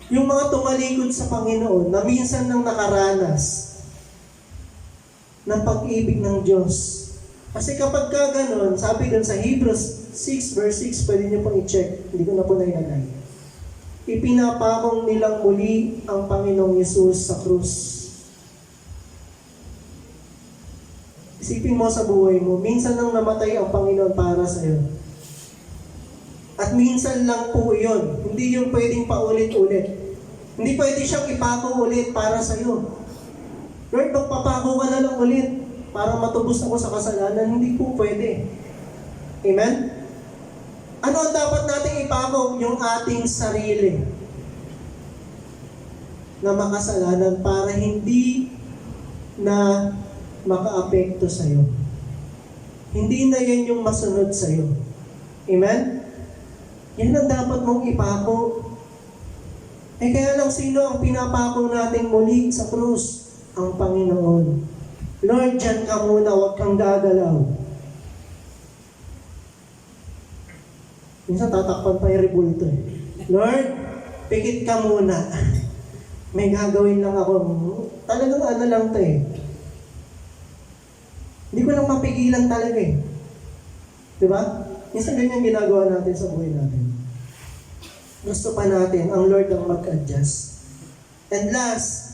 yung mga tumalikod sa Panginoon na minsan nang nakaranas ng pag-ibig ng Diyos. Kasi kapag ka ganun, sabi dun sa Hebrews 6 verse 6, pwede niyo pong i-check, hindi ko na po nailagay. Ipinapakong nilang muli ang Panginoong Yesus sa krus. Isipin mo sa buhay mo, minsan nang namatay ang Panginoon para sa iyo. At minsan lang po yun. Hindi yung pwedeng paulit-ulit. Hindi pwede siyang ipako ulit para sa iyo. Lord, magpapako ka na lang ulit para matubos ako sa kasalanan. Hindi po pwede. Amen? Ano ang dapat nating ipako? Yung ating sarili na makasalanan para hindi na makaapekto sa iyo. Hindi na yan yung masunod sa iyo. Amen? Yan ang dapat mong ipako. Eh kaya lang sino ang pinapako natin muli sa krus? Ang Panginoon. Lord, dyan ka muna, huwag kang gagalaw. Minsan tatakpan pa yung rebulto eh. Lord, pikit ka muna. May gagawin lang ako. Talagang ano lang to eh. Hindi ko lang mapigilan talaga eh. Diba? Minsan ganyan ginagawa natin sa buhay natin. Gusto pa natin ang Lord ang mag-adjust. And last,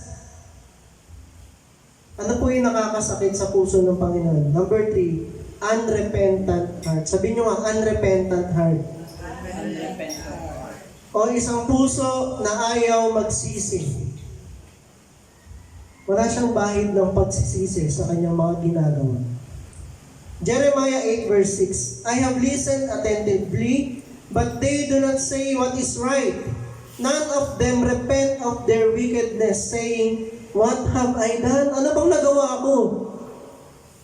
ano po yung nakakasakit sa puso ng Panginoon? Number 3, unrepentant heart. Sabihin nyo nga, unrepentant heart. O isang puso na ayaw magsisi. Wala siyang bahid ng pagsisisi sa kanyang mga ginagawa. Jeremiah 8 verse 6, I have listened attentively, but they do not say what is right. None of them repent of their wickedness, saying, what have I done? Ano bang nagawa ko?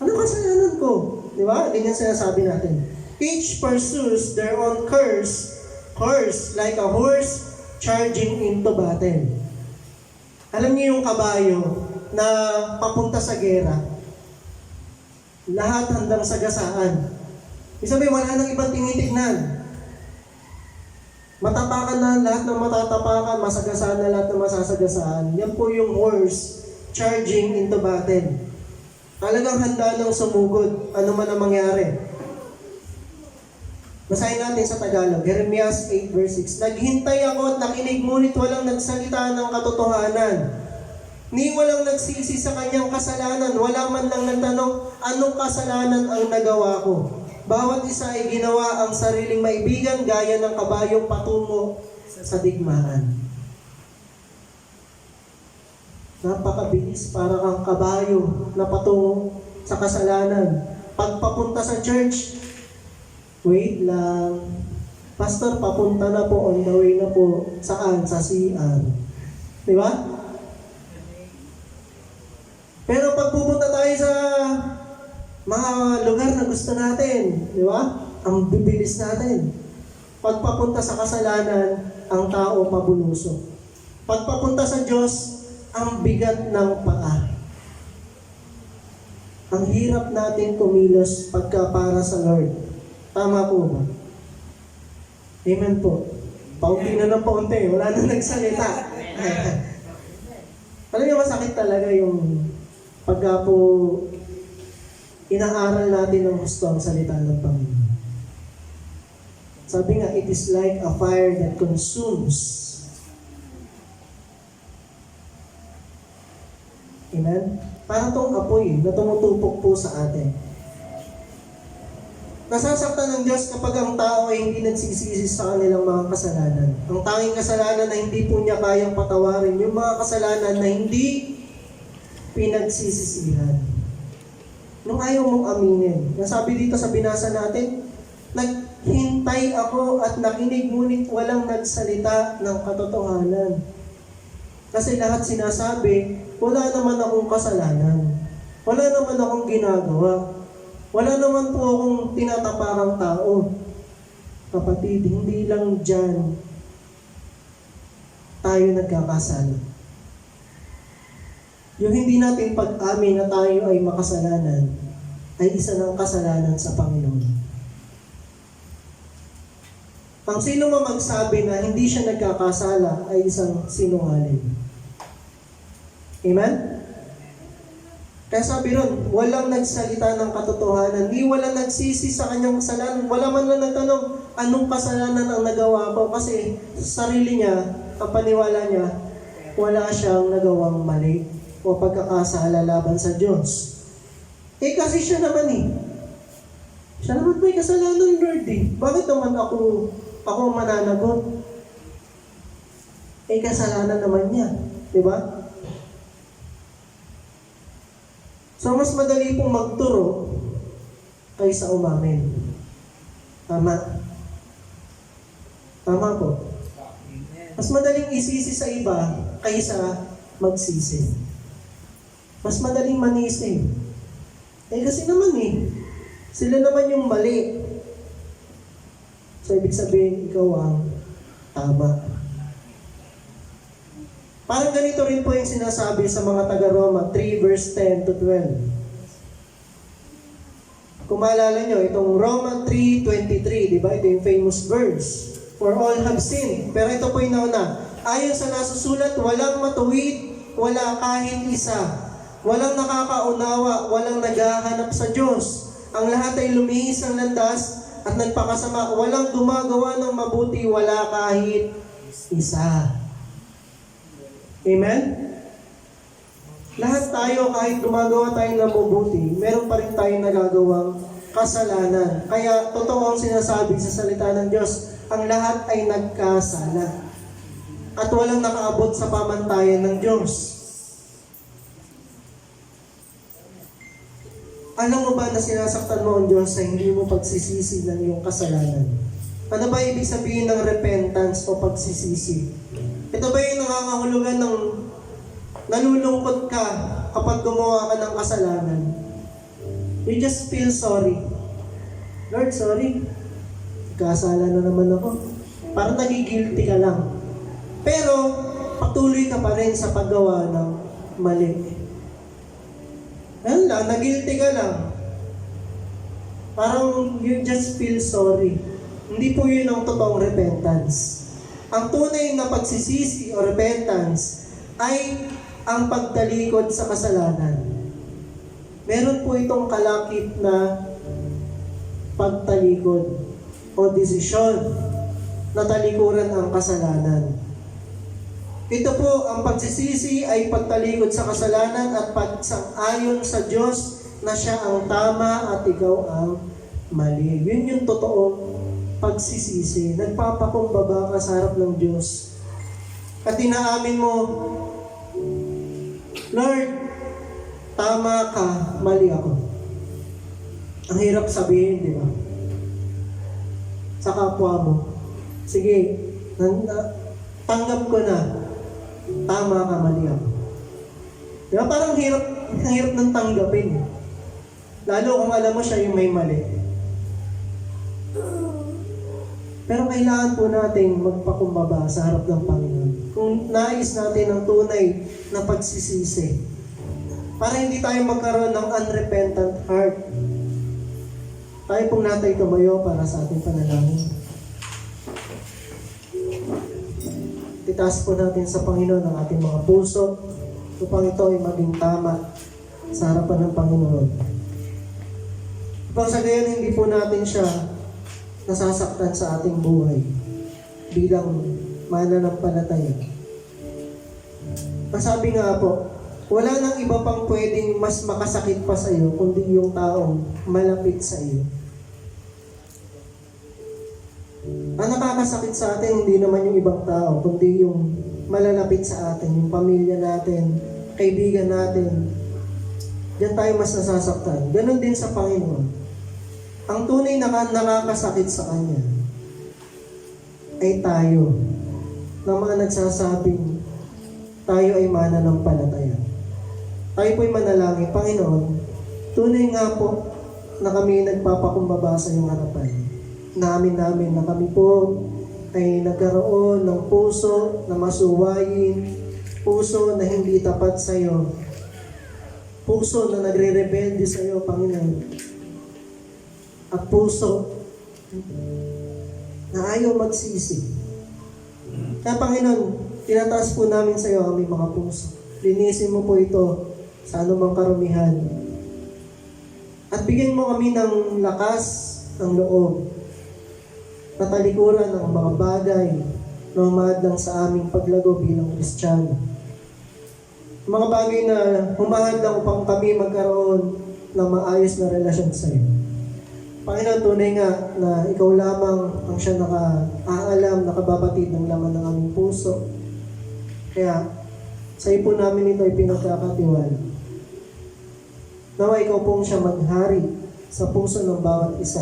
Ano kasalanan ko? Di ba? Ganyan sinasabi natin. Each pursues their own course like a horse charging into battle. Alam niyo yung kabayo na papunta sa gera, lahat handang sagasaan. Ibig sabihin, wala nang ibang tinitignan. Matapakan na lahat ng matatapakan, masagasaan na lahat ng masasagasaan. Yan po yung horse charging into battle. Talagang handa nang sumugod, ano man ang mangyari. Basahin natin sa Tagalog, Jeremiah 8 verse 6. Naghintay ako at nakinig, ngunit walang nagsalita ng katotohanan. Ni walang nagsisi sa kanyang kasalanan, wala man lang nagtanong, anong kasalanan ang nagawa ko? Bawat isa ay ginawa ang sariling maibigan gaya ng kabayong patungo sa digmaan. Napakabilis, para kang kabayo na patungo sa kasalanan. Pagpapunta sa church, wait lang. Pastor, papunta na po, on the way na po. Saan? Sa CR. Di ba? Pero pag pupunta tayo sa Mga lugar na gusto natin, di ba? Ang bibilis natin. Pagpapunta sa kasalanan, ang tao mabuluso. Pagpapunta sa Diyos, ang bigat ng paa. Ang hirap natin kumilos pagka para sa Lord. Tama po ba? Amen po. Paunti na ng paunti, wala na nagsalita. Alam niyo, masakit talaga yung pagka po inaaral natin ng gusto ang salita ng Panginoon. Sabi nga, it is like a fire that consumes. Amen? Parang tong apoy na tumutupok po sa atin. Nasasaktan ng Diyos kapag ang tao ay hindi nagsisisi sa kanilang mga kasalanan. Ang tanging kasalanan na hindi po niya kayang patawarin, yung mga kasalanan na hindi pinagsisisihan. Nung ayaw mong aminin, nasabi dito sa binasa natin, naghintay ako at nakinig ngunit walang nagsalita ng katotohanan. Kasi lahat sinasabi, wala naman akong kasalanan. Wala naman akong ginagawa. Wala naman po akong tinataparang tao. Kapatid, hindi lang dyan tayo nagkakasala. Yung hindi natin pag-amin na tayo ay makasalanan, ay isa ng kasalanan sa Panginoon. Ang sino man magsabi na hindi siya nagkakasala ay isang sinungaling. Amen? Kaya sabi ron, walang nagsalita ng katotohanan, di walang nagsisi sa kanyang kasalanan, wala man lang nagtanong, anong kasalanan ang nagawa ko? Kasi sa sarili niya, ang paniwala niya, wala siyang nagawang mali o pagkakasala laban sa Diyos. Eh kasi siya naman siya naman may kasalanan, Lord Bakit naman ako mananagot? Eh kasalanan naman niya, di ba? So, mas madali pong magturo kaysa umamin. Tama. Tama po. Mas madaling isisi sa iba kaysa magsisi. Mas madaling manisi. Eh kasi naman sila naman yung mali. So, ibig sabihin, ikaw ang tama. Parang ganito rin po yung sinasabi sa mga taga-Roma 3 verse 10 to 12. Kung maalala nyo, itong Roma 3:23, di ba? Ito yung famous verse. For all have sinned. Pero ito po yung nauna. Ayon sa nasusulat, walang matuwid, wala kahit isa. Walang nakakaunawa, walang naghahanap sa Diyos. Ang lahat ay lumihis ng landas at nagpakasama. Walang gumagawa ng mabuti, wala kahit isa. Amen? Lahat tayo, kahit gumagawa tayo ng mabuti, meron pa rin tayong nagagawang kasalanan. Kaya, totoo ang sinasabi sa salita ng Diyos, ang lahat ay nagkasala. At walang nakaabot sa pamantayan ng Diyos. Alam mo ba na sinasaktan mo ang Diyos sa hindi mo pagsisisi ng iyong kasalanan? Ano ba ibig sabihin ng repentance o pagsisisi? Ito ba yung nakakahulugan ng nalulungkot ka kapag gumawa ka ng kasalanan? You just feel sorry. Lord, sorry. Kasala na naman ako. Parang nagigilty ka lang. Pero, patuloy ka pa rin sa paggawa ng mali. Yan lang, nagilty ka lang. Parang you just feel sorry. Hindi po yun ang totoong repentance. Ang tunay na pagsisisi o repentance ay ang pagtalikod sa kasalanan. Meron po itong kalakip na pagtalikod o desisyon na talikuran ang kasalanan. Ito po, ang pagsisisi ay pagtalikod sa kasalanan at pagsang-ayon sa Diyos na siya ang tama at ikaw ang mali. Yun yung totoong pagsisisi. Nagpapakumbaba ka sa harap ng Diyos. At inaamin mo, Lord, tama ka, mali ako. Ang hirap sabihin, di ba? Sa kapwa mo. Sige, tanggap ko na, tama ka, mali ako. Di ba? Parang hirap ng tanggapin. Lalo kung alam mo siya yung may mali. Pero kailangan po nating magpakumbaba sa harap ng Panginoon. Kung nais natin ang tunay na pagsisisi, para hindi tayo magkaroon ng unrepentant heart. Tayo pong natay tumayo para sa ating panalangin. Itaas po natin sa Panginoon ang ating mga puso upang ito ay maging tama sa harapan ng Panginoon. Upang sa gayon hindi po natin siya nasasaktan sa ating buhay bilang mananampalataya. Masabi nga po, wala nang iba pang pwedeng mas makasakit pa sa iyo kundi yung taong malapit sa iyo. Ang nakakasakit sa atin, hindi naman yung ibang tao, kundi yung malalapit sa atin, yung pamilya natin, kaibigan natin. Diyan tayo mas nasasaktan. Ganon din sa Panginoon. Ang tunay na nakakasakit sa Kanya ay tayo, ng mga nagsasabing tayo ay mananampalataya. Tayo po'y manalangin, Panginoon, tunay nga po na kami nagpapakumbaba sa iyong harapan. Namin na kami po ay nagkaroon ng puso na masuwayin, puso na hindi tapat sa iyo, puso na nagre-rebelde sa iyo, Panginoon, at puso na ayaw magsisi. Kaya Panginoon, tinataas po namin sa iyo ang aming mga puso. Linisin mo po ito sa anumang karumihan. At bigyan mo kami ng lakas ng loob na talikuran ng mga bagay na humadlang sa aming paglago bilang Kristiyano. Mga bagay na humahadlang upang kami magkaroon ng maayos na relasyon sa iyo. Panginoon, tunay nga na ikaw lamang ang siya nakaalam, nakababatid ng laman ng aming puso. Kaya, sa iyo po namin ito ay pinagkakatiwala. Nawa ikaw pong siya maghari sa puso ng bawat isa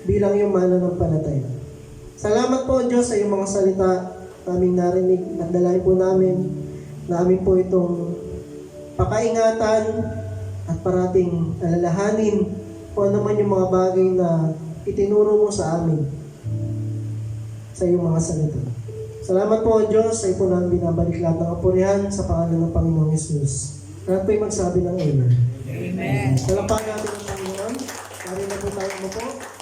bilang yung mananampalataya. Salamat po, Diyos, sa iyong mga salita naming narinig. Nagdalain po namin na amin po itong pakaingatan at parating alalahanin kung ano man yung mga bagay na itinuro mo sa amin sa iyong mga salita. Salamat po, Diyos, sa iyo po namin binabalik lahat ng kapurihan sa pangalan ng Panginoong Yesus. Lahat po'y magsabi ng Amen. Amen. Salamat natin ang Panginoon. Pari na po tayo mo po.